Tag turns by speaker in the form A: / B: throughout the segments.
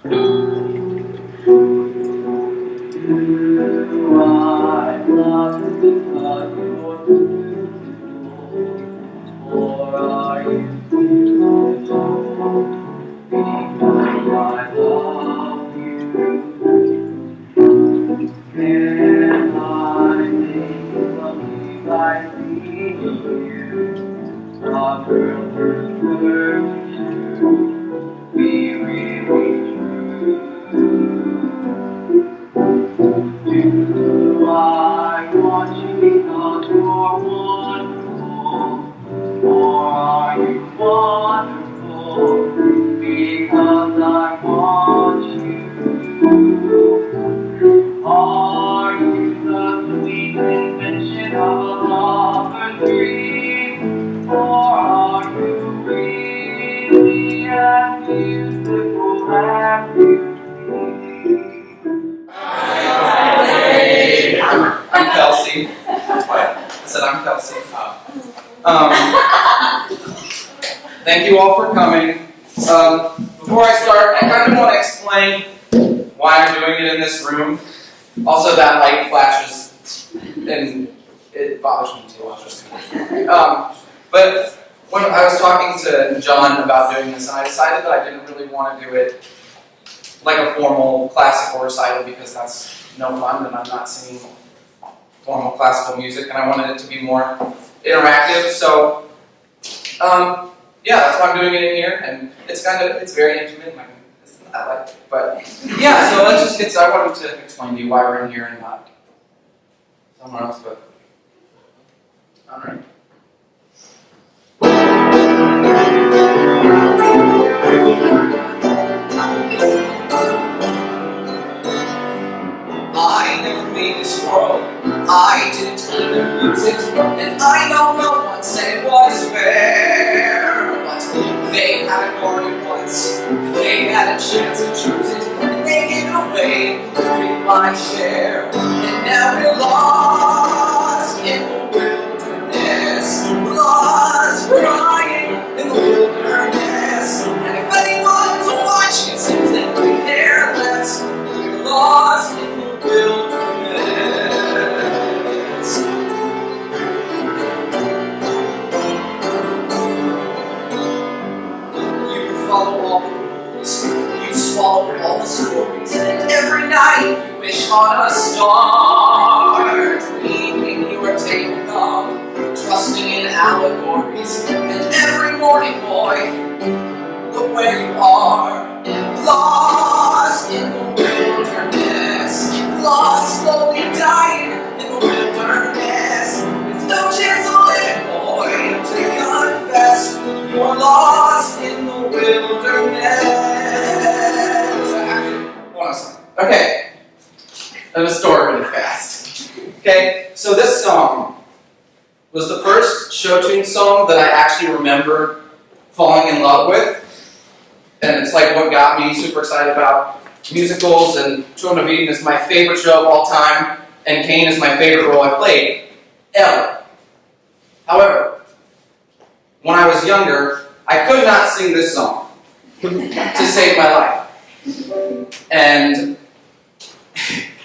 A: I love you because you're beautiful, or are you beautiful because I love you? Can I make you believe I see you? A girl deserves to be really true. Do I want you because you're wonderful, or are you wonderful because I want you? Are you the sweet invention of a lover's dream, or are you really as beautiful as you seem?
B: I'm Kelcey. What? I said I'm Kelcey. Thank you all for coming. Before I start, I kind of want to explain why I'm doing it in this room. Also, that light flashes, and it bothers me too. But when I was talking to John about doing this, and I decided that I didn't really want to do it like a formal classical recital because that's no fun, and I'm not singing formal classical music, and I wanted it to be more interactive. So, yeah, that's why I'm doing it in here, and it's very intimate. It's not like, but yeah. So let's just get started. I wanted to explain to you why we're in here and not somewhere else. But all right. I never made this world, I didn't even use it, and I know no one said it was fair. But they had a garden once, they had a chance to choose it, and they gave it away, including my share. And now we're lost in the wilderness, lost crying in the wilderness. And if anyone's watching, it seems they could care less. We're lost in the wilderness. You follow all the rules, you swallow all the stories, and every night you wish on a star. Dreaming you are taking off, trusting in allegories, and every morning, boy, look where you are, lost in the wilderness, lost, slowly dying in the wilderness, with no chance of living, boy, to confess, you're lost in the wilderness. Okay, I'm gonna store really fast. Okay, so this song was the first show tune song that I actually remember falling in love with. And it's like what got me super excited about musicals, and Children of Eden is my favorite show of all time, and Cain is my favorite role I played, ever. However, when I was younger, I could not sing this song to save my life.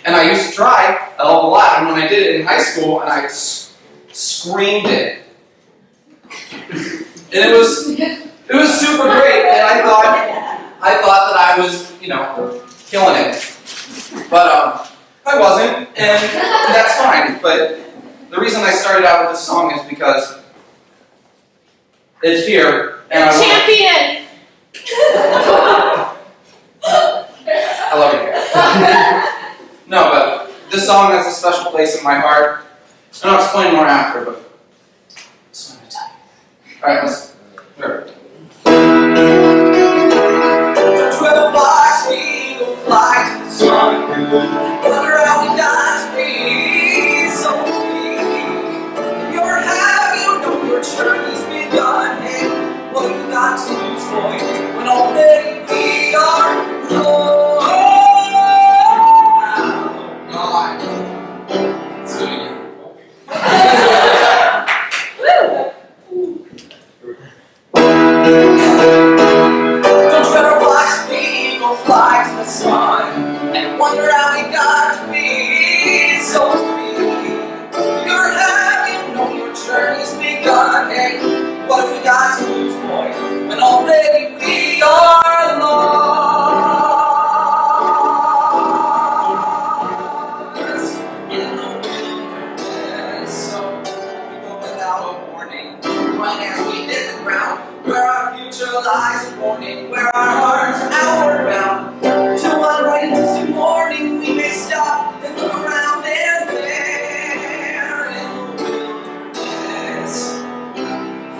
B: And I used to try a whole lot, and when I did it in high school, and I screamed it. And it was super great, and I thought that I was, killing it. But I wasn't, and that's fine. But the reason I started out with this song is because it's here, and
C: champion!
B: I love you. No, but this song has a special place in my heart. And I'll explain more after, but just wanted to tell you. Alright, let's go. 12 blocks, we go fly to the sun. Wonder how we got to be so free. If you're happy, you know your journey's begun. And what have you got to lose, boy, when already we are alone? God. Let's do it again. Woo! the sun, and wonder how we got to be so free. You're happy, know your journey's begun. Hey, what have we got to lose, boy, when already we are lost in the wilderness? So we go without a warning, right as we hit the ground, where our future lies a warning, where our hearts are outward bound. Till one bright and distant morning we may stop and look around, and there in the wilderness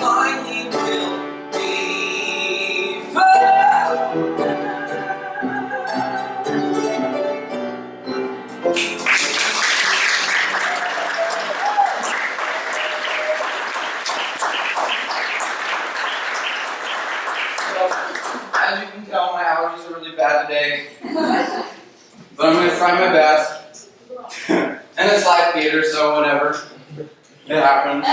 B: finally will be found. As you can tell, my allergies are really bad today, but I'm going to try my best. And it's live theater, so whatever. It happens.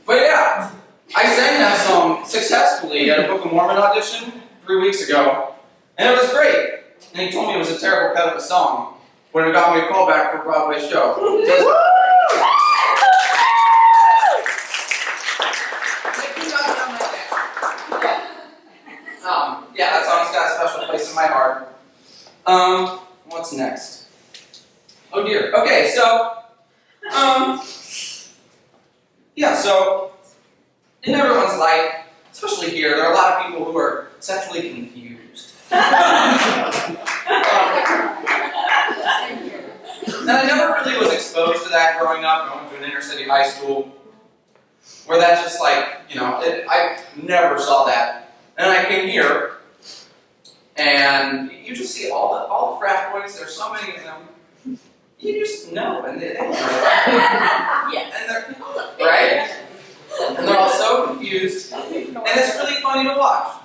B: But yeah, I sang that song successfully at a Book of Mormon audition 3 weeks ago, and it was great. And he told me it was a terrible cut of a song, but it got me a call back for a Broadway show. Yeah, that song's got a special place in my heart. What's next? Oh dear. Okay, so, yeah, so, in everyone's life, especially here, there are a lot of people who are sexually confused. And I never really was exposed to that growing up. I went to an inner city high school, where that just I never saw that. And I came here, and you just see all the frat boys. There's so many of them. You just know, and they know.
C: Yes.
B: And they're right, and they're all so confused, and it's really funny to watch.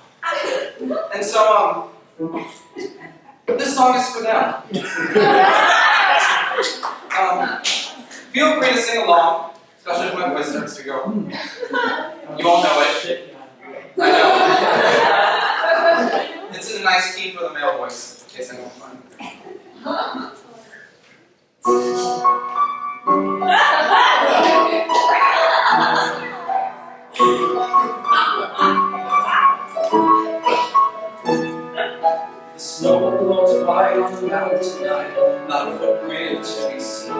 B: And so, this song is for them. Feel free to sing along, especially if my voice starts to go. You all know it. I know. It's in a nice key for the male voice, in case anyone's fine. The snow blows white on the mountain tonight, not a footprint to be seen.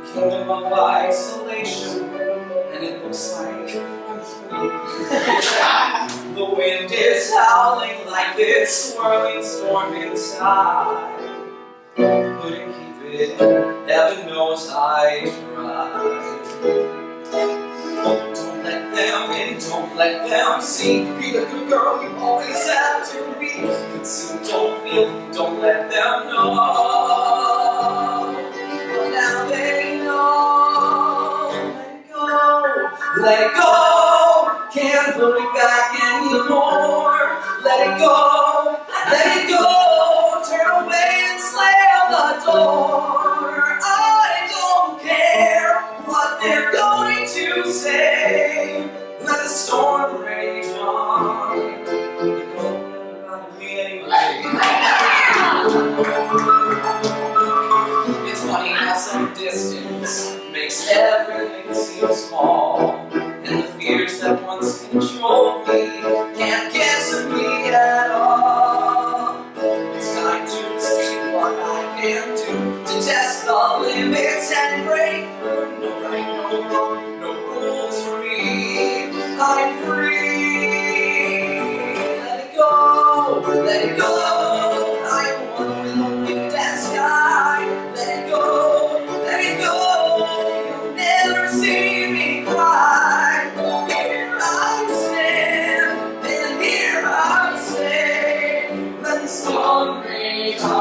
B: The kingdom of isolation, and it looks like I'm free. The wind is howling like this swirling storm inside. Couldn't keep it, heaven knows I tried. Don't let them in, don't let them see. Be the good girl you always have to be. Don't see, don't feel, don't let them know. But now they know. Let it go, can't look back anymore. Let it go, turn away and slam the door. I don't care what they're going to say. Let the storm rage on. It's funny how some distance makes everything seem small, and the fears that once controlled me can't get to me at all. It's time to see what I can do to test the limits and break through. No right, no wrong, no rules for me. I'm free. Let it go, let it go. I am one with the wind and sky. Let it go, let it go. You'll never see me cry. Here I stand, and here I stay. Let the storm rage on.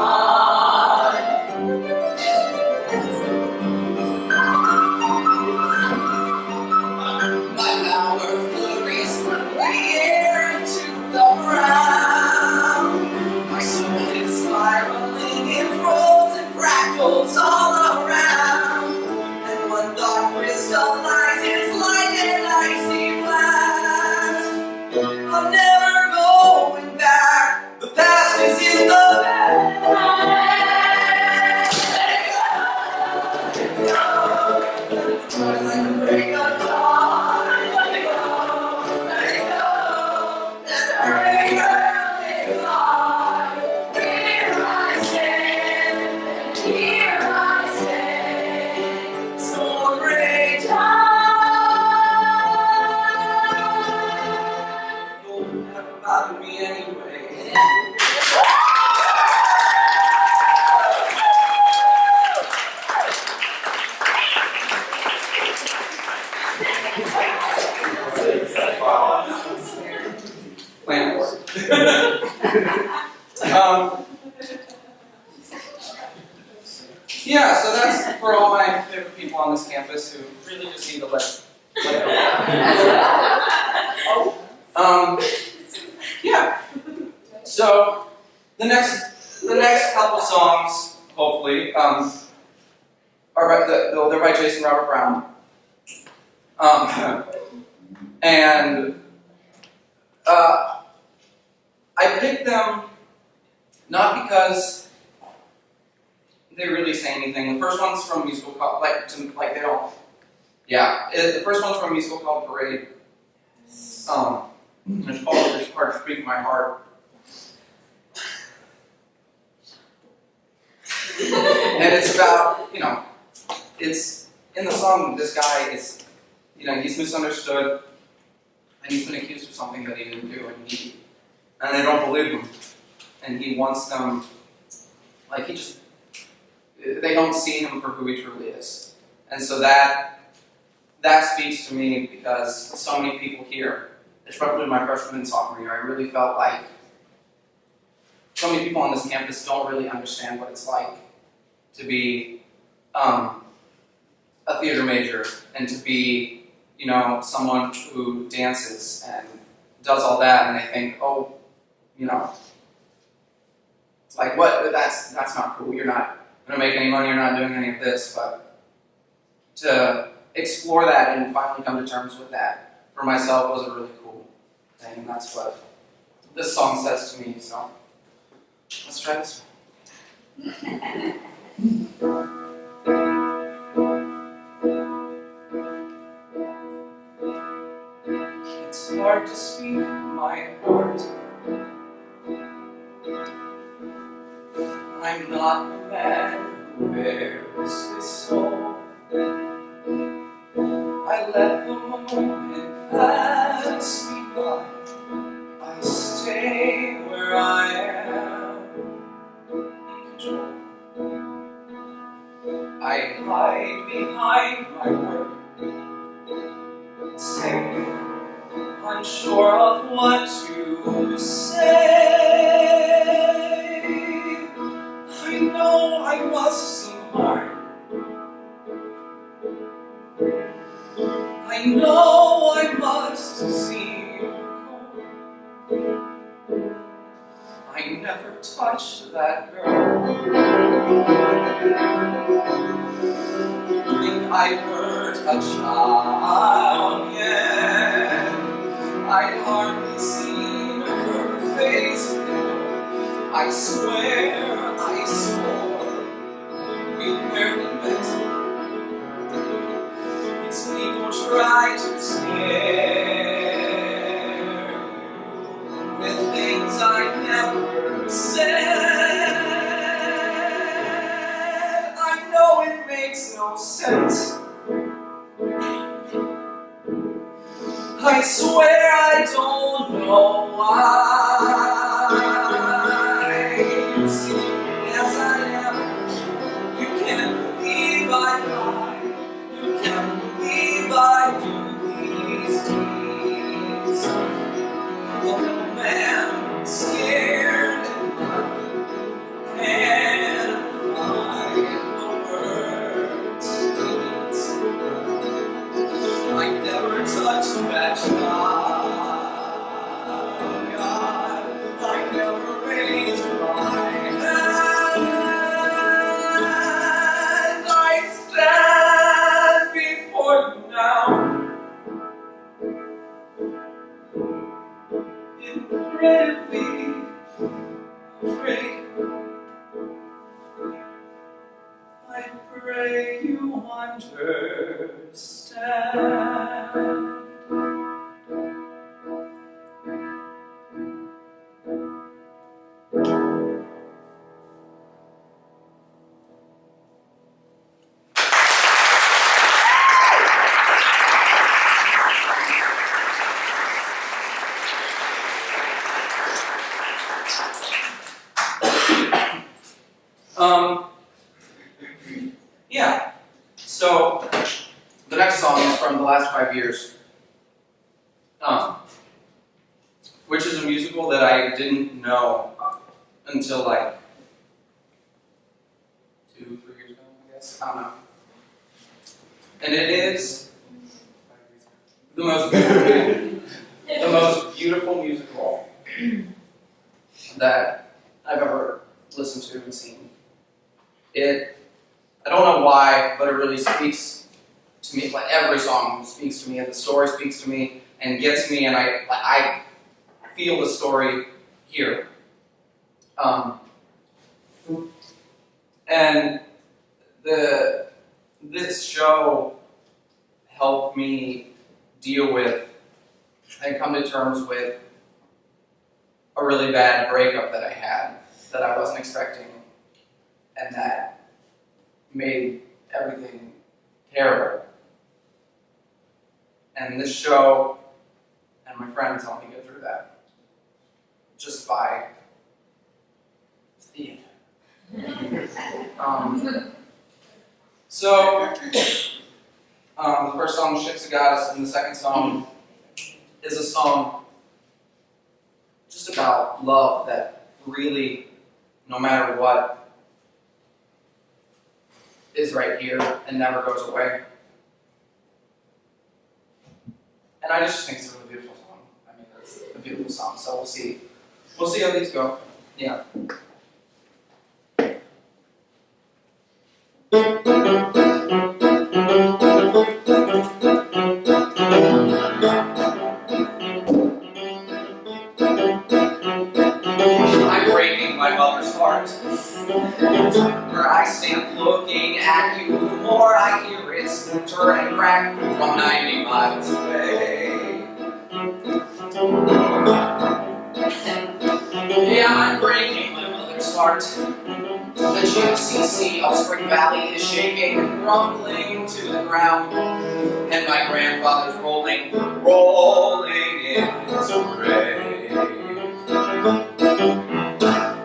B: My power flurries through the air into the ground. My soul is spiraling in frozen fractals all around. And one thought crystallizes like an icy blast. I'm never going back. The past is in the Yeah, so that's for all my favorite people on this campus who really just need to let go. Yeah. So the next couple songs, hopefully, are they're by Jason Robert Brown. And I picked them not because they really say anything. The first one's from a musical called, they don't. Yeah, the first one's from a musical called Parade. It's called "It's Hard to Speak My Heart." And it's about, it's in the song. This guy is, he's misunderstood, and he's been accused of something that he didn't do, and they don't believe him, and he wants them, they don't see him for who he truly is. And so that speaks to me because so many people here, especially my freshman and sophomore year, I really felt like so many people on this campus don't really understand what it's like to be a theater major and to be, someone who dances and does all that, and they think, it's like, what? That's not cool. You're not going to make any money. You're not doing any of this. But to explore that and finally come to terms with that for myself was a really cool thing, and that's what this song says to me. So let's try this one. It's hard to speak my heart. I'm not the man who bears his soul. I let the moment pass me by. I stay where I am in control. I hide behind my work, safe, unsure of what to say. I know I must seem hard. I know I must seem cold. I never touched that girl. Think I hurt a child yet. I'd hardly seen her face before. I swear I swore we barely met. These people try to scare you with things I never said. I know it makes no sense. I swear I don't know why. You see me as I am. You can't believe I lie. You can't believe I do these deeds. I'm a man who's scared and find the words. I never touched that child. God, I never raised my hand. I stand before you now, incredibly afraid. I pray you understand. Yeah. So the next song is from the last 5 years, which is a musical that I didn't know until like 2-3 years ago, I guess. I don't know. And it is the most beautiful musical that I've ever listened to and seen. I don't know why, but it really speaks to me. Like every song speaks to me, and the story speaks to me and gets me, and I feel the story here. And this show helped me deal with and come to terms with a really bad breakup that I had that I wasn't expecting, and that made everything terrible. And this show and my friends helped me get through that just by the the first song, Shik's a Goddess, and the second song is a song just about love that really, no matter what, is right here and never goes away. And I just think it's a really beautiful song. I mean, it's a beautiful song, so we'll see. We'll see how these go. Yeah. I'm breaking my mother's heart. Where I stand looking at you, the more I hear it splinter and crack from 90 miles away. Yeah, I'm breaking my mother's heart. The GCC of Spring Valley is shaking and crumbling to the ground, and my grandfather's rolling in his grave.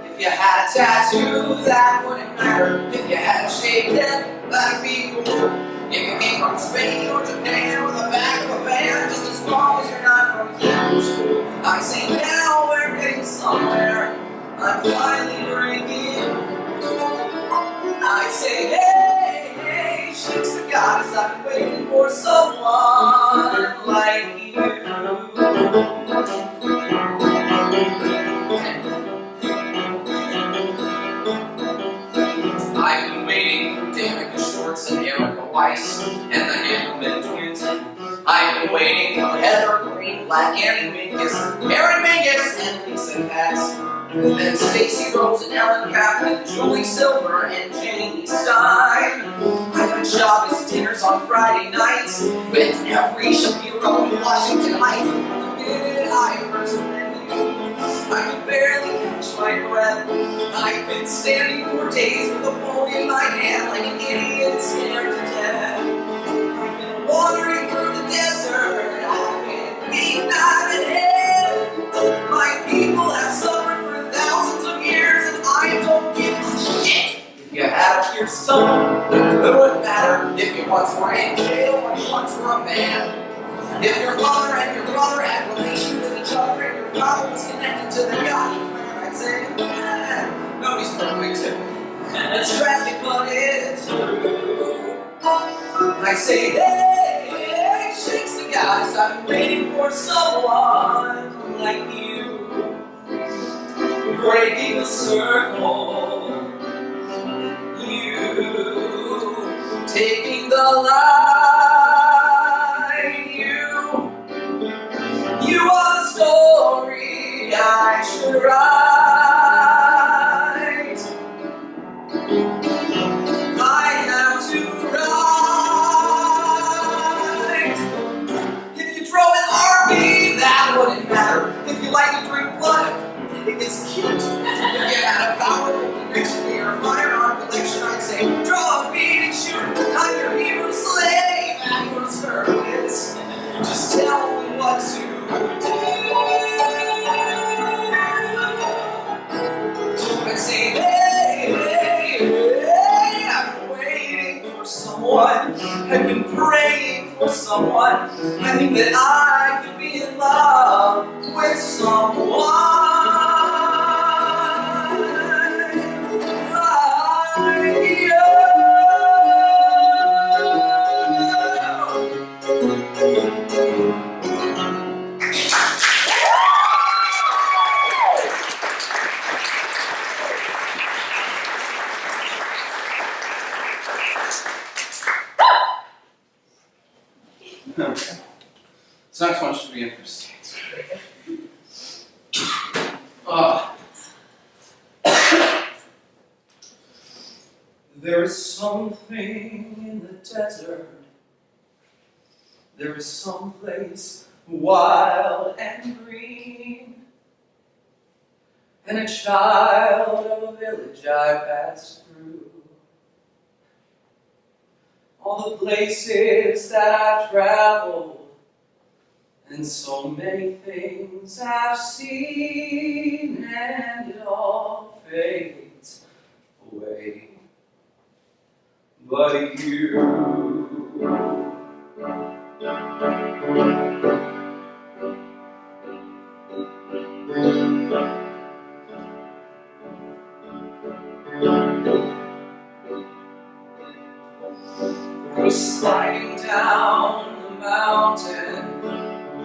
B: If you had a tattoo, that wouldn't matter. If you had a shaved head, that'd be cool. If you came from Spain or Japan or the back of a van, just as long as you're not from here. I say now we're getting somewhere. I'm finally breaking. I say, hey, hey, Shik's a Goddess. I've been waiting for someone like you. I've been waiting for Danica Schwartz and Erica Weiss and the Handelman twins. I've been waiting for Heather Green, Black Annie Minkus, Mary Mingus, and Lisa Katz. Then Stacey Rose and Ellen Kaplan, Julie Silver and Janie Stein. I've had Shabbos dinners on Friday nights with every Shapiro in Washington Heights. From the minute I first met you, I could barely catch my breath. I've been standing for days with the phone in my hand like an idiot scared to death. I've been wandering through the desert. I've been beaten out of head. My people have suffered for thousands of years, and I don't give a shit. If you had a pure soul, it wouldn't matter if you once were in jail or once were a man. If your mother and your brother had relations with each other and your father was connected to the God you clan, I'd say, nobody's perfect. It's tragic, but it's true. I say, hey, Shik's a Goddess. I've been waiting for someone like you. Breaking the circle. You taking the line. You are the story I should write. I have to write. If you drove an RV, that wouldn't matter. If you like to drink blood, it's cute. If you had a powerful conviction to your firearm collection, I'd say, draw a bead and shoot. I'm your Hebrew slave at your service. Just tell me what to do. I'd say, hey, I've been waiting for someone. I've been praying for someone. I think that I could be in love with someone. This next one should be interesting. Uh, there is something in the desert. There is some place wild and green, and a child of a village I passed through. All the places that I've traveled, and so many things I've seen, and it all fades away. But you, I was sliding down the mountain,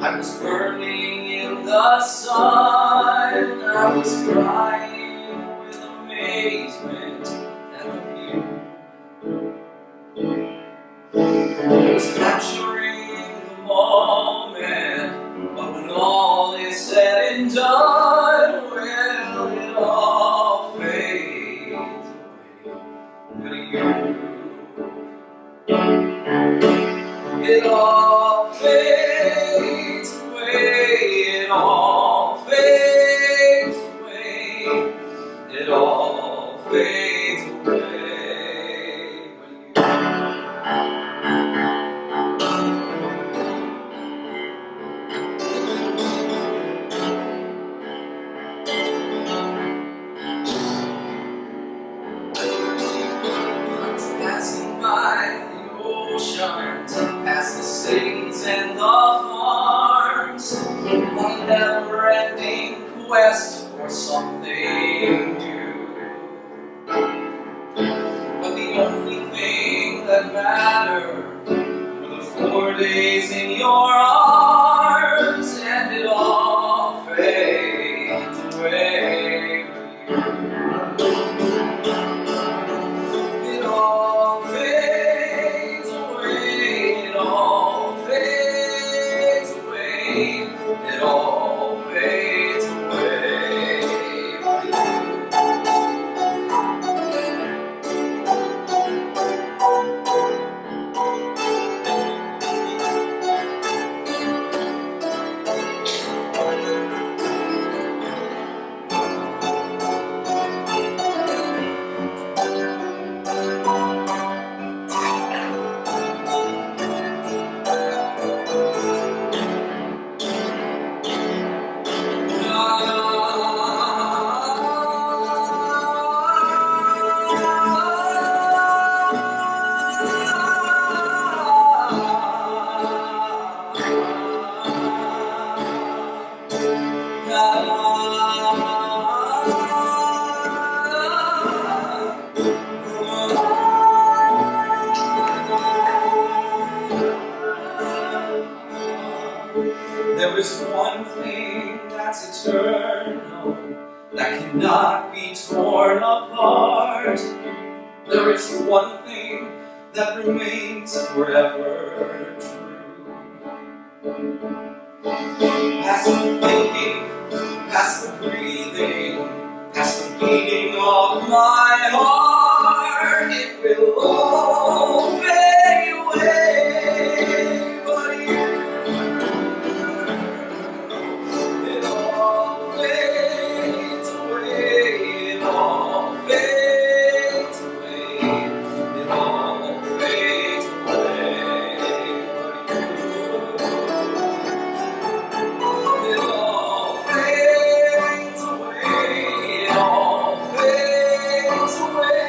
B: I was burning in the sun, I was crying with amazement at the view. I was capturing the moment, but when all is said and done, well, it all fades away. But you, it all fades away, it all fades away, it all fades away. I was passing by the oceans, past the cities and the farms, on a never-ending quest for something new. But the only thing that mattered were the 4 days in your arms, and it all fades away. It all fades away, it all fades away, it all fades away. There is one thing that's eternal, that cannot be torn apart. There is one thing that remains forever true. Past the thinking, past the breathing, past the beating of my heart, it will all fade away, but you, it all fades away, it all fades away, it all fades away, but you, it all fades away, it all fades away.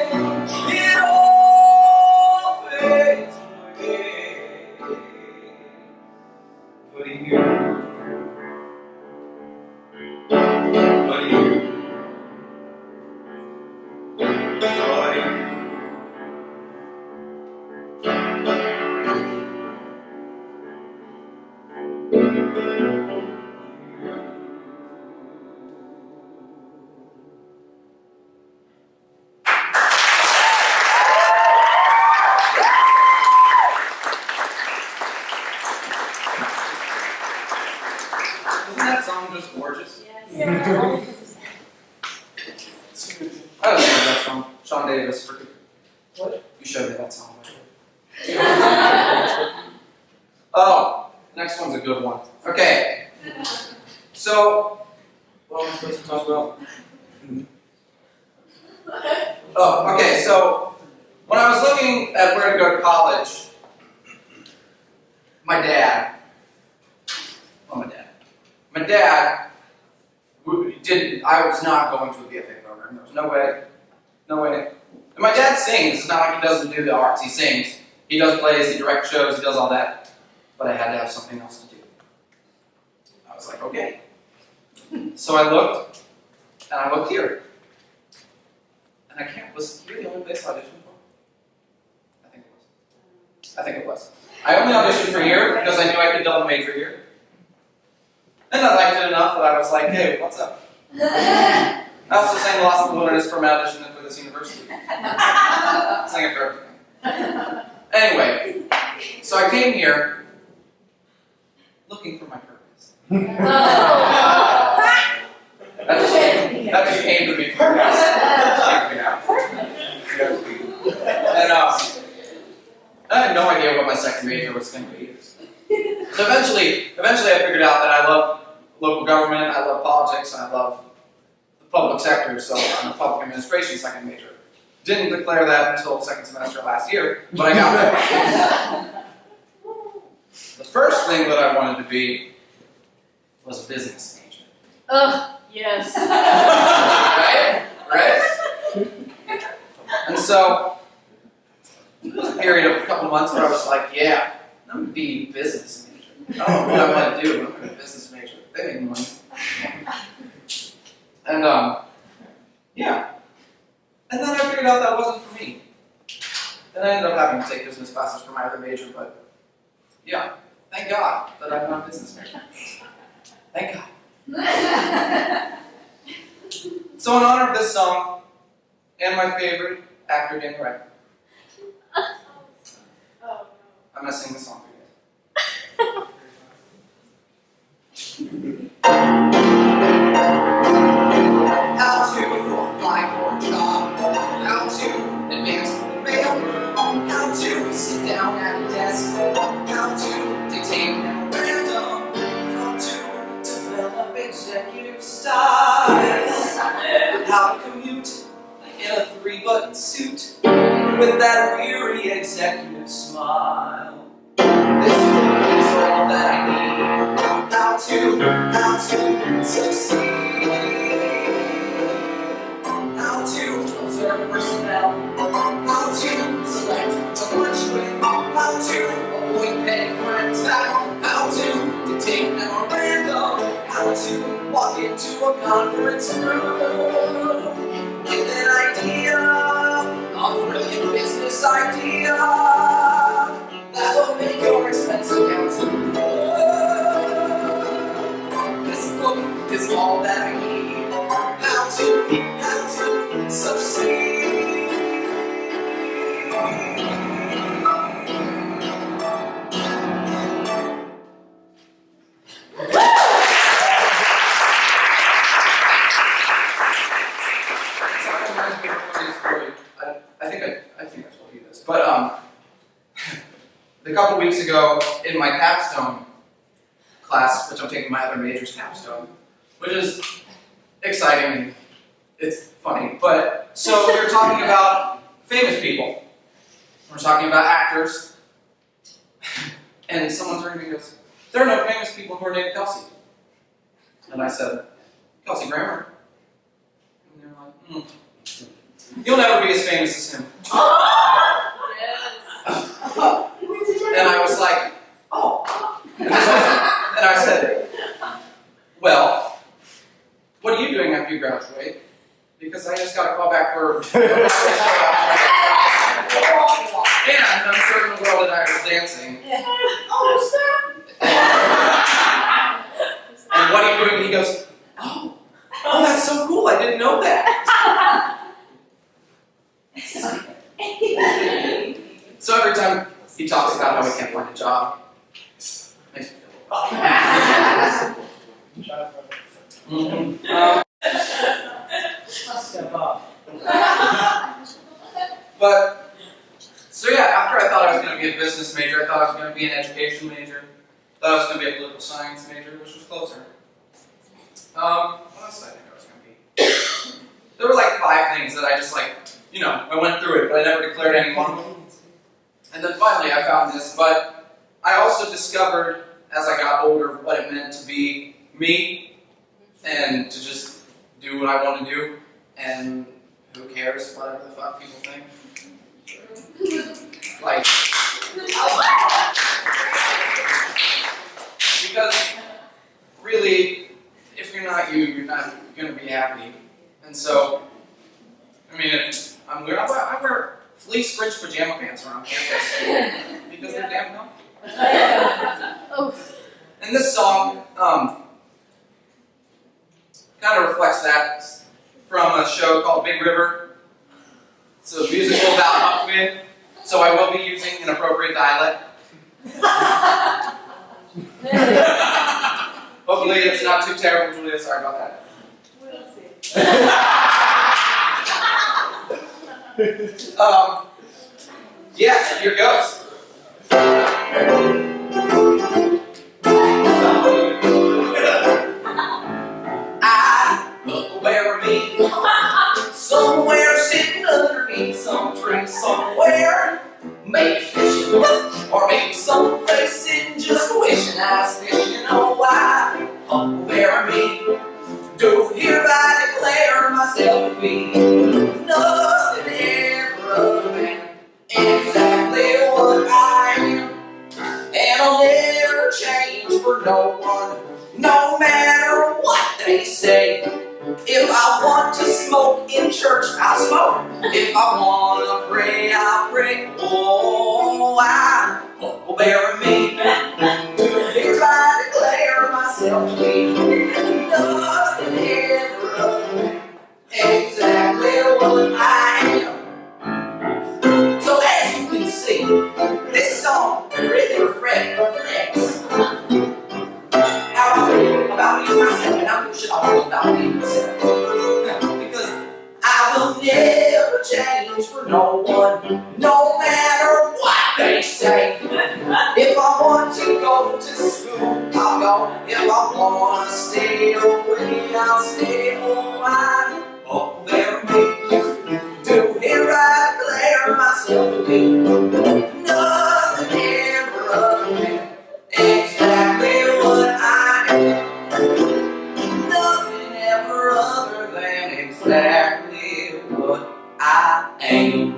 B: I don't know that song. Sean Davis. What? You showed me that song. Oh, next one's a good one. Okay. So, what am I supposed to talk about? Oh, okay. So, when I was looking at where to go to college, my dad I was not going to a BFA program. There was no way. And my dad sings. It's not like he doesn't do the arts. He sings. He does plays, he directs shows, he does all that. But I had to have something else to do. I was like, okay. So I looked, and I looked here. And I can't, was here the only place I auditioned for? I think it was. I only auditioned for here because I knew I could double major here. And I liked it enough that I was like, hey, what's up? I also sang Lost in the Wilderness for my audition for this university. I sang it for everything. Anyway, so I came here looking for my purpose. That just came to me purpose. And I had no idea what my second major was going to be. So eventually I figured out that I love local government, I love politics, and I love the public sector, so I'm a public administration second major. Didn't declare that until second semester last year, but I got that. The first thing that I wanted to be was a business major.
C: Yes.
B: Right? And so, it was a period of a couple months where I was like, yeah, I'm going to be a business major. I don't know what I want to do, but I'm going to be a business major. They make money. And, yeah. And then I figured out that wasn't for me. Then I ended up having to take business classes for my other major, but yeah, thank God that I'm not a business major. Thank God. So in honor of this song, and my favorite actor, Daniel Radcliffe, I'm going to sing this song for you guys. How to apply for a job, how to advance the mail, how to sit down at a desk, how to dictate memorandum, how to develop executive styles, how to commute in a 3-button suit with that weary executive smile. This is all that I need. How to succeed. How to observe personnel. How to select a lunch with. How to avoid paying for a towel. How to dictate memorandum. How to walk into a conference room with an idea, a brilliant business idea that'll make your expense accounts look good. This book is all that I need. How to succeed. I think I told you this, but a couple weeks ago in my capstone class, which I'm taking my other major's capstone, which is exciting and it's funny, but so we were talking about famous people. We're talking about actors, and someone turned to me and goes, "There are no famous people who are named Kelcey." And I said, "Kelcey Grammer." And they're like, "You'll never be as famous as him." And I was like, "Oh." And I said, "Well, what are you doing after you graduate? Because I just got a call back for and I'm serving the world that I was dancing." Oh, snap! And what are you doing?" And he goes, "Oh, that's so cool! I didn't know that." So every time he talks about how he can't find a job, makes me feel
D: Step up.
B: But, so yeah, after I thought I was going to be a business major, I thought I was going to be an education major, thought I was going to be a political science major, which was closer. What else did I think I was going to be? There were like 5 things that I just I went through it, but I never declared any one of them. And then finally I found this, but I also discovered as I got older what it meant to be me and to just do what I want to do, and who cares, whatever the fuck people think. Like, because really, if you're not you, you're not going to be happy. And so, I mean, I wear fleece-rich pajama pants around campus because they're damn comfy. And this song kind of reflects that from a show called Big River. It's a musical about Huck Finn, so I will be using an appropriate dialect. Hopefully it's not too terrible, Julia. Sorry about that.
C: We'll see.
B: Yes, here goes. Huckleberry me, somewhere sitting underneath some tree somewhere, maybe fishing, or maybe someplace sitting just wishing I was fishing. Oh, why, Huckleberry me, do hereby declare myself to be nothing ever other than exactly what I am, and I'll never change for no one, no matter what they say. If I want to smoke in church, I'll smoke. If I want to pray, I'll pray. Oh, I Huckleberry me, to hereby declare myself to be nothing ever other than exactly what I am. So as you can see, this song really reflects how I feel about me myself, and I should all know about me myself. Because I will never change for no one, no matter what they say. If I want to go to school, I'll go. If I want to stay away, I'll stay. Oh, I Huckleberry me, to here I declare myself to be nothing ever other than exactly what I am. Nothing ever other than exactly what I am.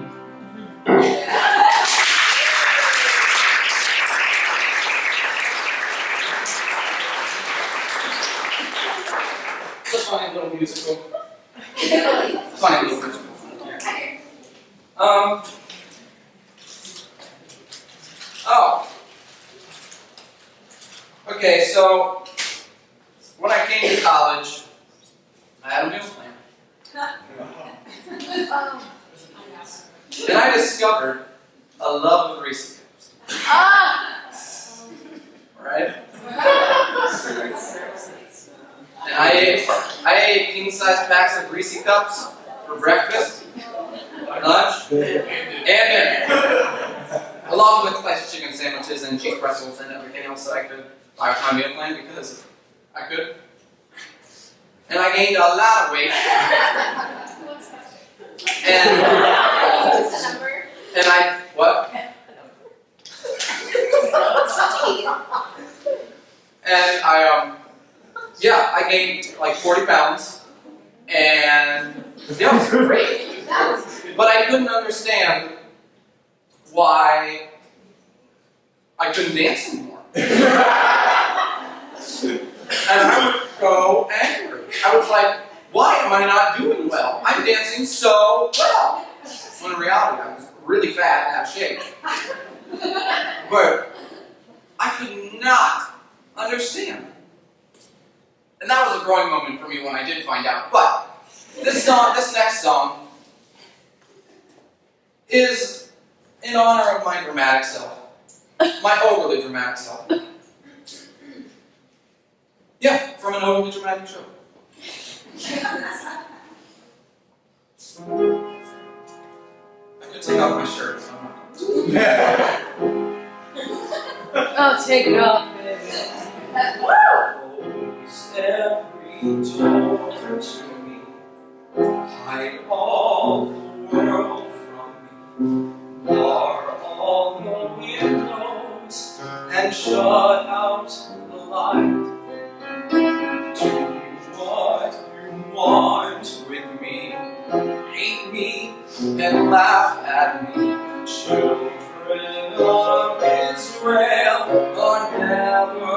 B: It's a funny little musical. Funny little musical. Okay, so when I came to college, I had a meal plan. And I discovered a love of Reese's Cups. Right? And I ate king-size packs of Reese's Cups for breakfast, lunch, and dinner. Along with spicy chicken sandwiches and cheese pretzels and everything else that I could buy with my meal plan because I could. And I gained a lot of weight. And I, what? And I gained like 40 pounds. And yeah, it was great. But I couldn't understand why I couldn't dance anymore. And I was so angry. I was like, why am I not doing well? I'm dancing so well. When in reality, I was really fat and out of shape. But I could not understand. And that was a growing moment for me when I did find out. But this next song, is in honor of my dramatic self. My overly dramatic self. Yeah, from an overly dramatic show. could take off my shirt if I'm not
C: Oh, take it off, baby.
B: Close every door to me. Hide all the world from me. Bar all the windows and shut out the light. Do what you want with me. Hate me and laugh at me. Children of Israel are never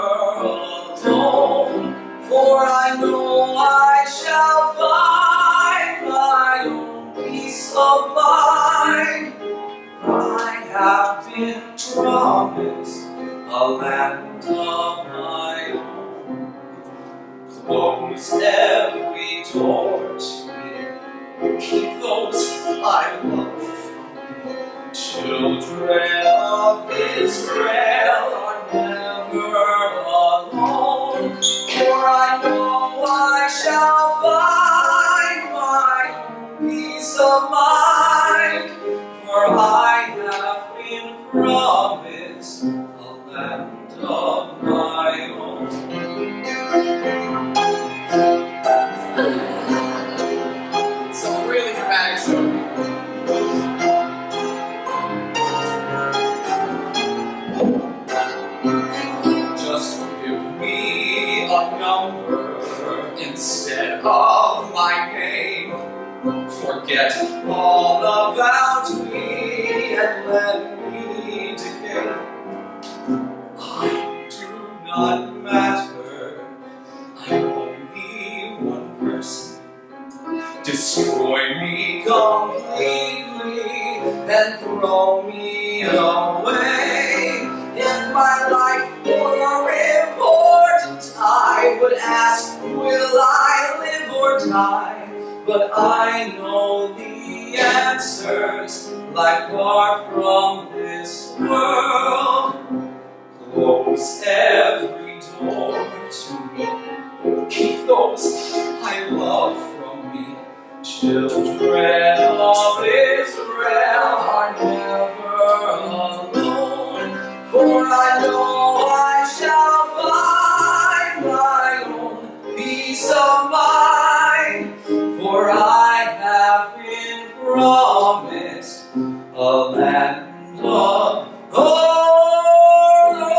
B: alone, for I know I shall find my own peace of mind. I have been promised a land of my own. Close every door to me. Keep those I love from me. Children of Israel are never alone, for I know I shall find my own peace of mind. For I have been promised a land of my own. Some really dramatic story. Just give me a number instead of my name. Forget all about me and let me decay. I do not matter. I'm only one person. Destroy me completely and throw me away. If my life were important, I would ask, will I live or die? But I know the answers lie far from this world. Close every door to me. Keep those I love from me. Children of Israel are never alone, for I know I shall find my own peace of mind. For I have been promised a land of our own.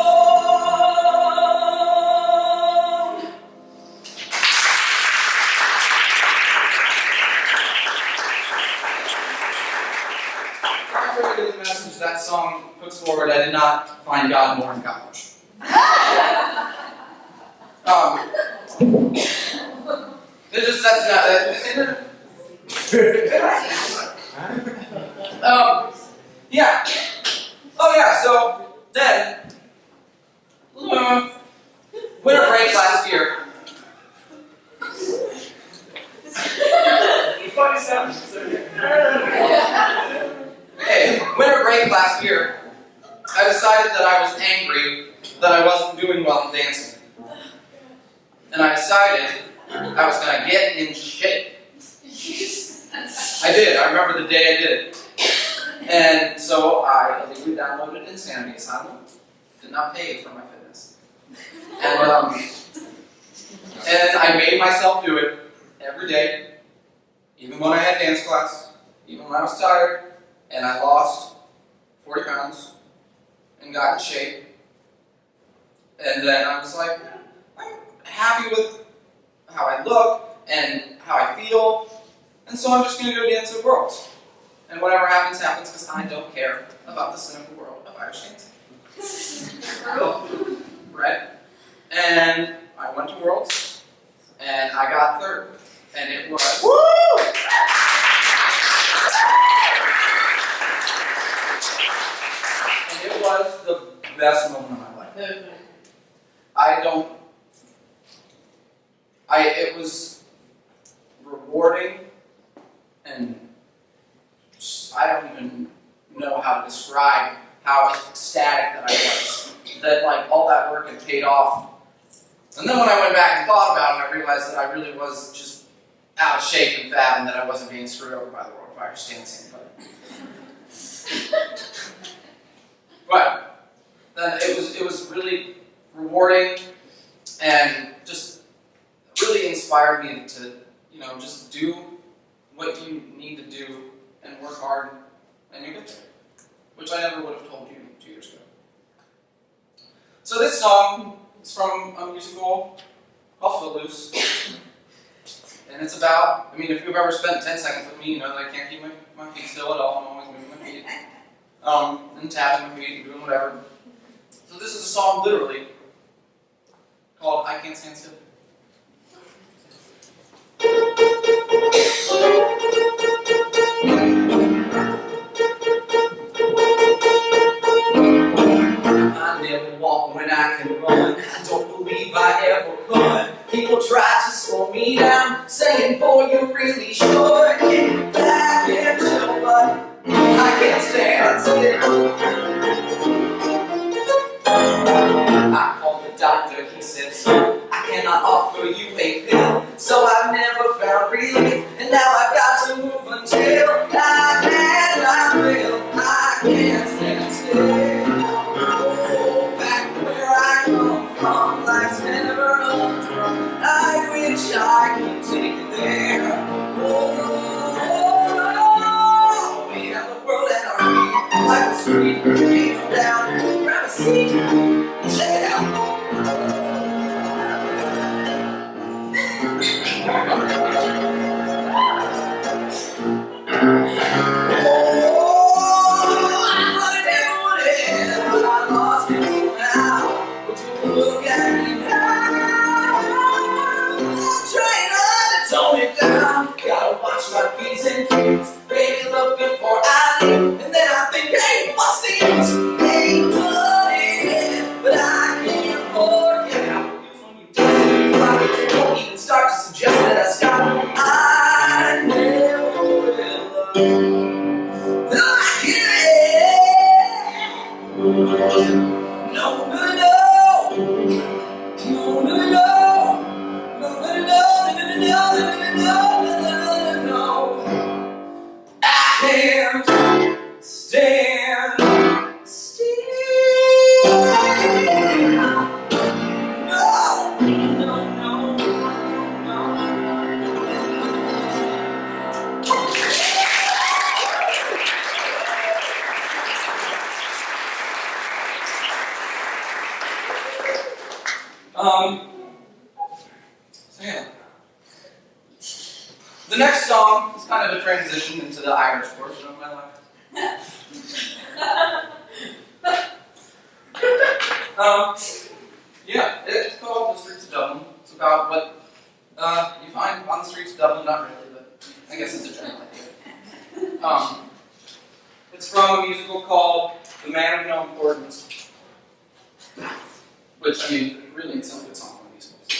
B: Contrary to the message that song puts forward, I did not find God more in college. It's just that's not that. Yeah. Oh yeah. So then, winter break last year. Hey, winter break last year, I decided that I was angry that I wasn't doing well in dancing. And I decided I was going to get in shape. I did. I remember the day I did it. And so I illegally downloaded Insanity Asylum. Did not pay for my fitness. And I made myself do it every day, even when I had dance class, even when I was tired, and I lost 40 pounds and got in shape. And then I was like, I'm happy with how I look and how I feel, and so I'm just going to go dance at Worlds. And whatever happens, happens, because I don't care about the cynical world of Irish dancing. Right? And I went to Worlds, and I got third. And it was... Woo! And it was the best moment of my life. It was rewarding, and I don't even know how to describe how ecstatic that I was. That like all that work had paid off. And then when I went back and thought about it, I realized that I really was just out of shape and fat, and that I wasn't being screwed over by the world of Irish dancing. But But then it was really rewarding and just really inspired me to, just do what you need to do and work hard and you get there, which I never would have told you 2 years ago. So this song is from a musical called Footloose, and it's about, if you've ever spent 10 seconds with me, you know that I can't keep my feet still at all. I'm always moving my feet, and tapping my feet and doing whatever. So this is a song literally called I Can't Stand Still. I never walk when I can run. I don't believe I ever could. People try to slow me down, saying, boy, you really should get back and chill, but I can't stand still. I called the doctor, he said, son, I cannot offer you a pill. So I've never found relief, and now I've got to move until I feel I can't stand still. Oh, back where I come from, life's never undone. I wish I could take it there. Oh, we have the world at our feet, like the street, can't come down, grab a seat, and check it out. Baby, look before I leave, and then I think, hey, what's the use? Hey, put it, but I can't forget how it feels when you do it. Don't even start to suggest that I stop. I never will. I can't. No, no, no, no, no, no, no, no, can't stand still. No, no, no, so yeah. The next song is kind of a transition into the Irish portion of my life. Yeah, it's called The Streets of Dublin. It's about what you find on the streets of Dublin, not really, but I guess it's a general idea. It's from a musical called The Man of No Importance, which, really it's a good song for a musical. So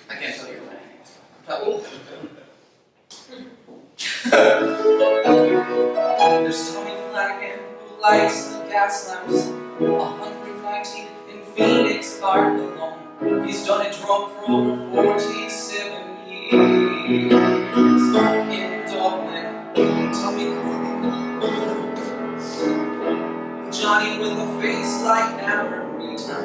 B: I can't tell you the name. There's Tony Flanagan who lights the gas lamps 190 in Phoenix Park alone. He's done it drunk for over 47 years in Dublin. And Tommy Johnny with a face like Amarita.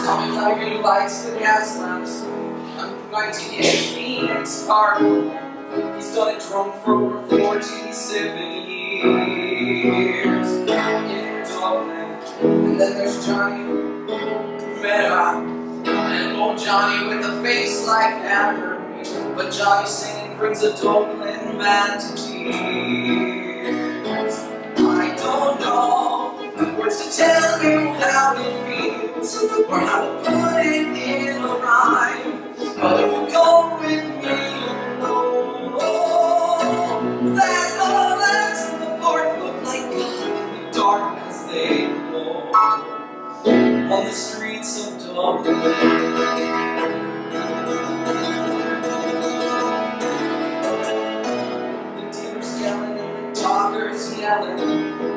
B: Tommy Flanagan who lights the gas lamps 190 in Phoenix Park. He's done it drunk for over 47 years in Dublin. And then there's Johnny Mera, and old Johnny with a face like Amber. But Johnny singing brings a Dublin man to tears. I don't know the words to tell you how it feels, or how to put it in a rhyme. But if you go with me, you'll know that the lamps in the park look like God in the dark as they glow on the streets of Dublin.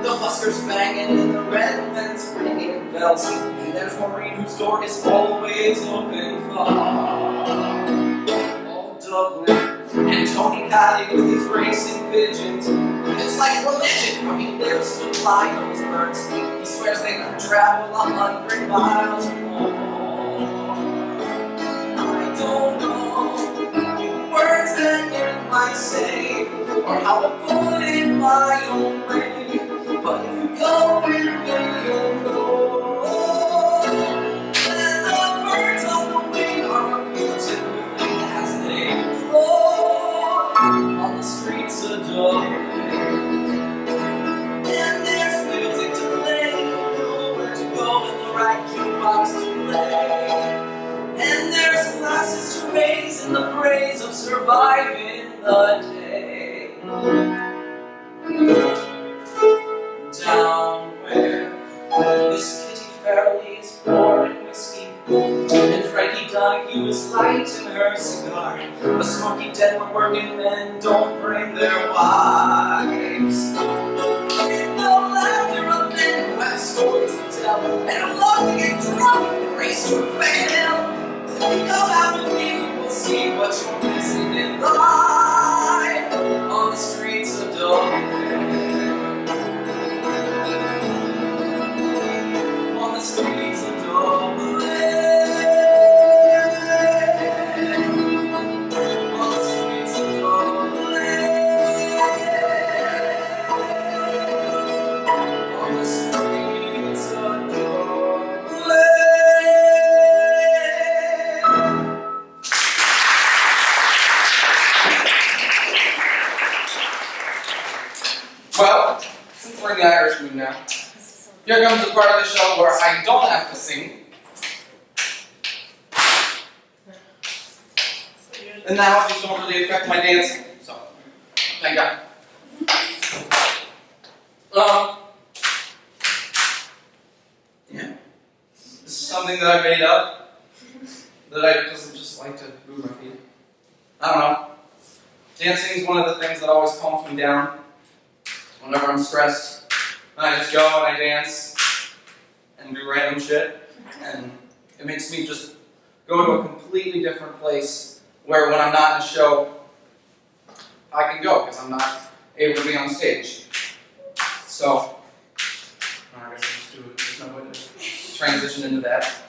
B: The buskers banging and the red men's ringing bells. And there's Maureen whose door is always open far. And Tony Patty with his racing pigeons. It's like religion how he lives to fly those birds. He swears they can travel 100 miles or more. I don't know words that you might say, or how to put in my own way. But if you go with me, you'll know that the birds on the wing are a beautiful thing as they roll on the streets of Dublin. And there's music to play, nowhere to go in the right jukebox to play. And there's glasses to raise in the praise of surviving the day. Down where Miss Kitty Farrelly is pouring whiskey, and Frankie Donahue is lighting her cigar. But Smoky Denver working men don't bring their wives. In the laughter of men who have stories to tell, and who love to get drunk and race to a fake hell. Come out with me, you will see what you're missing in life on the streets of Dublin. On the streets of Dublin. On the streets of Dublin. On the streets of Dublin. Well, since we're in the Irish mood now, here comes the part of the show where I don't have to sing. And now these don't really affect my dancing, so thank God. Yeah. This is something that I made up, that I just like to move my feet. I don't know. Dancing is one of the things that always calms me down. Whenever I'm stressed, and I just go and I dance and do random shit, and it makes me just go to a completely different place where when I'm not in a show, I can go because I'm not able to be on stage. So, I guess I'll just do it. There's no way to transition into that.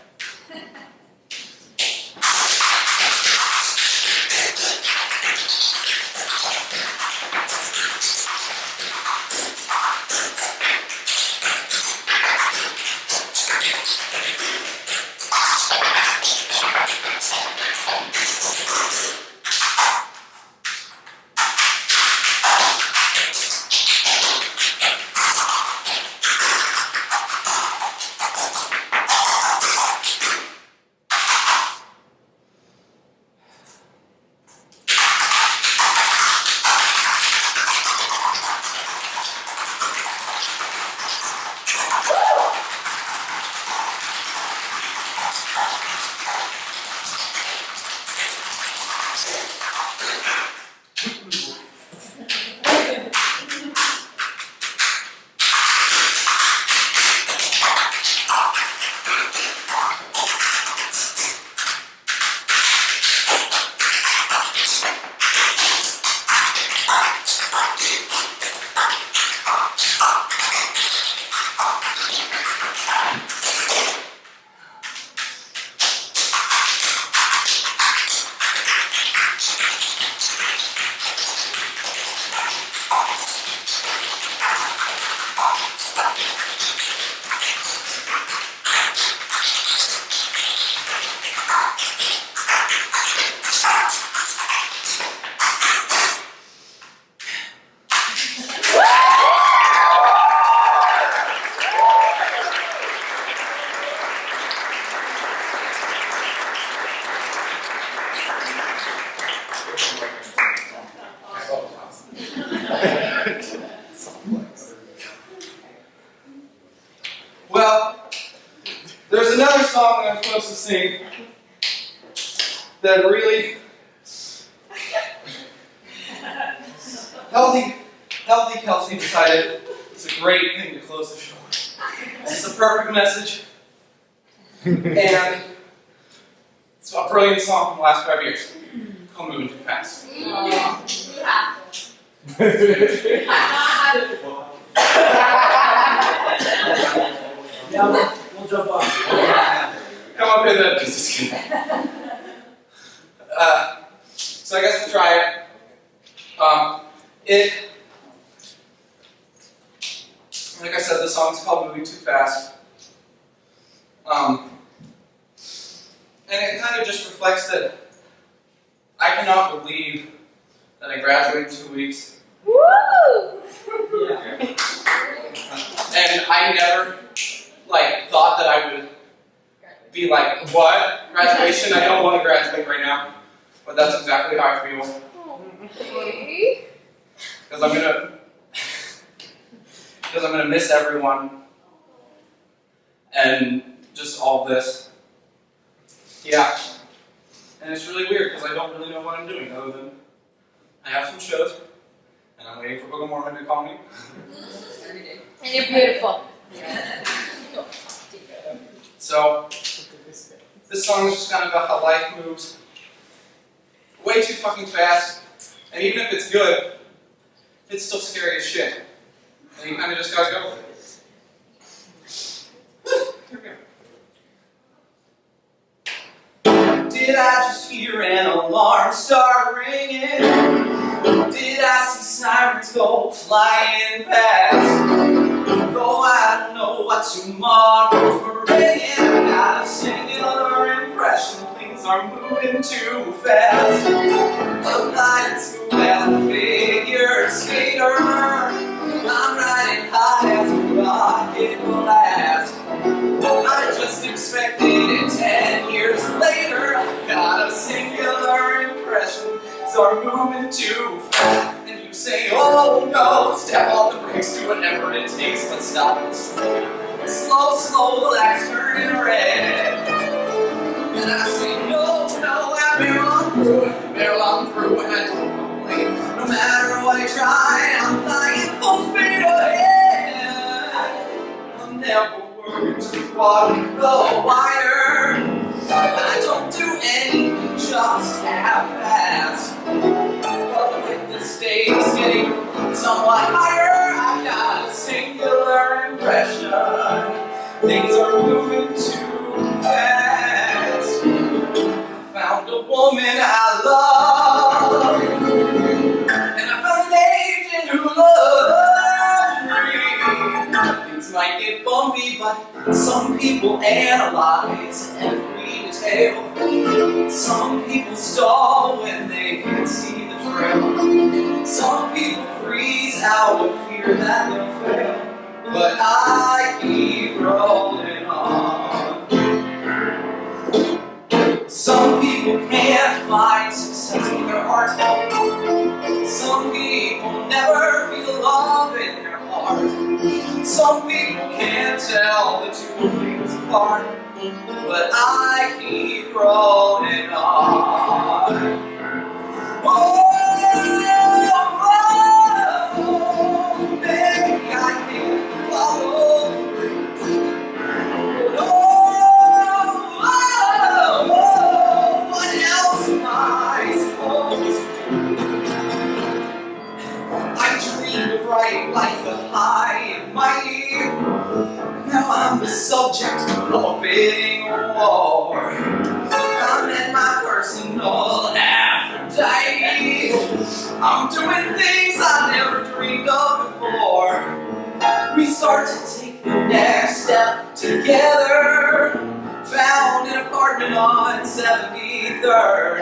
B: Well, there's another song that I'm supposed to sing that really healthy Kelcey decided it's a great thing to close the show with. It's a perfect message, and it's a brilliant song from the last 5 years. called moving too fast.
D: Yeah, we'll jump on.
B: Come up with a just kidding. So I guess we'll try it. Like I said, the song's called Moving Too Fast. And it kind of just reflects that I cannot believe that I graduated in 2 weeks.
C: Woo!
D: Yeah.
B: And I never, thought that I would be like, what? Graduation? I don't want to graduate right now. But that's exactly how I feel.
C: Okay.
B: Because I'm gonna miss everyone. And just all this. Yeah. And it's really weird because I don't really know what I'm doing other than I have some shows and I'm waiting for Book of Mormon to call me.
C: And you're beautiful.
B: So this song is just kind of about how life moves way too fucking fast. And even if it's good, it's still scary as shit. And you kind of just gotta go with it. Here we go. Did I just hear an alarm start ringing? Did I see sirens go flying past? Though I don't know what tomorrow's bringing, I got a singular impression things are moving too fast. I'm riding smooth as a figure skater. I'm riding high as a rocket blast. I just expected it 10 years later. I got a singular impression, start moving too fast. And you say, oh no, step on the brakes, do whatever it takes, but stop the train. Slow, slow, the lights turning red. And I say, no, I barrel on through, and I don't complain. No matter what I try, I'm flying full speed ahead. I'm never worried to walk the wire. I don't do anything, just half-assed. But with the stakes getting somewhat higher, I got a singular impression. Things are moving too fast. I found a woman I love, and I found an agent who loves me. Things might get bumpy, but some people analyze every detail. Some people stall when they can't see the trail. Some people freeze out of fear that they'll fail. But I keep rolling on. Some people can't find success in their heart. Some people never feel love in their heart. Some people can't tell the two things apart. But I keep rolling on. Oh, baby, I can't follow. What else am I supposed to do? I dreamed of writing like the high and mighty. Now I'm the subject of a bidding war. I'm in my personal Aphrodite. I'm doing things I never dreamed of before. We start to take the next step together. Found an apartment on 73rd.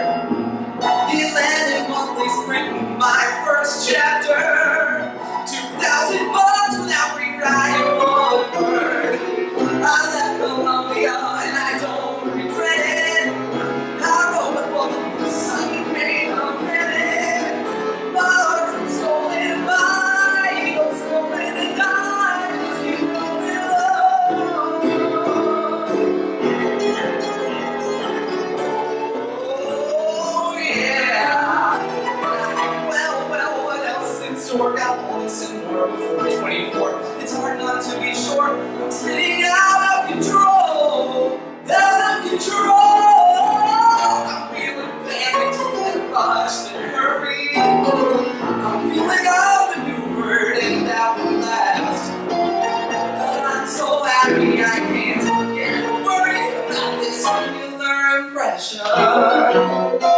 B: The Atlantic Monthly's printing my first chapter. 2,000 bucks without rewriting one word. I left Columbia and I don't regret it. I wrote a book and Sunny made a minute. My heart's been stolen, my ego's stolen, and I just keep rolling along. Oh yeah. Well, what else in store? Got points and more before 24. It's hard not to be sure. I'm spinning out of control. Out of control. I'm feeling panicked. sun.